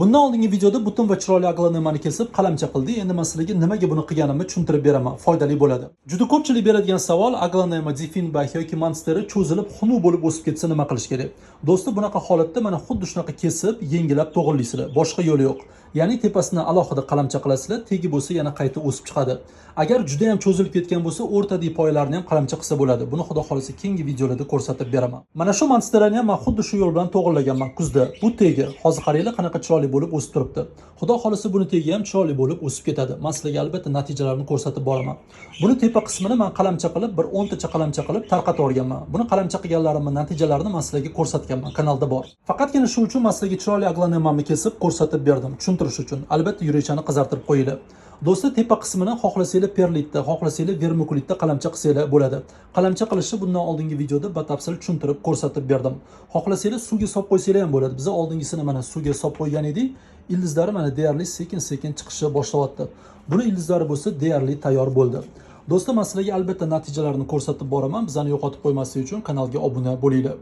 Bundan oldingi videoda butun va chiroyli aglanimani kesib qalamcha qildik. Endi men sizlarga nimaga buni qilganimni tushuntirib beraman, foydali bo'ladi. Juda ko'pchilik beradigan savol: aglanema, Diefenbach yoki monsteri cho'zilib, xunuk bo'lib o'sib ketsa nima qilish kerak? Do'stlar, bunaqa holatda mana xuddi shunaqa kesib, yengilab to'g'rilaysizlar. Boshqa yo'li yo'q. Ya'ni tepasidan alohida qalamcha qilasizlar, tegi bo'lsa yana qayta o'sib chiqadi. Agar juda ham cho'zilib ketgan bo'lsa, o'rtadagi poyalarini ham qalamcha qilsa bo'ladi. Buni xudo xolisa keyingi videolarda ko'rsatib beraman. Mana shu monsterni ham men xuddi shu yo'l bilan to'g'rilaganman kuzda. Bu tegi, hozir qaranglar qanaqa chiroyli bo'lib o'sib turibdi. Xudo xolisa buni tegi ham chiroyli bo'lib o'sib ketadi. Men sizlarga albatta natijalarini ko'rsatib boraman. Buni tepa qismini men qalamcha qilib, bir 10 tacha qalamcha qilib tarqatib olganman. Buni qalamcha qilganlarimning natijalarini men sizlarga ko'rsatganman, kanalda bor. Faqatgina shu uchun men sizlarga chiroyli aglanemamni kesib ko'rsatib berdim, tushuntirish uchun. Albatta yurakchani qizartirib qo'yinglar. Do'stlar, tepa qismini xohlasanglar perlitda, xohlasanglar vermikulitda qalamcha qilsanglar bo'ladi. Qalamcha qilishni bundan oldingi videoda batafsil tushuntirib ko'rsatib berdim. Xohlasanglar suvga solib qo'ysanglar ham bo'ladi. Biz oldingisini mana suvga solib qo'ygan edik. Ildizlari mana deyarli sekin-sekin chiqishni boshlayapti. Buni ildizlari bo'lsa deyarli tayyor bo'ldi. Do'stlar, men sizlarga albatta natijalarini ko'rsatib boraman. Bizani yo'qotib qo'ymaslik uchun kanalga obuna bo'linglar.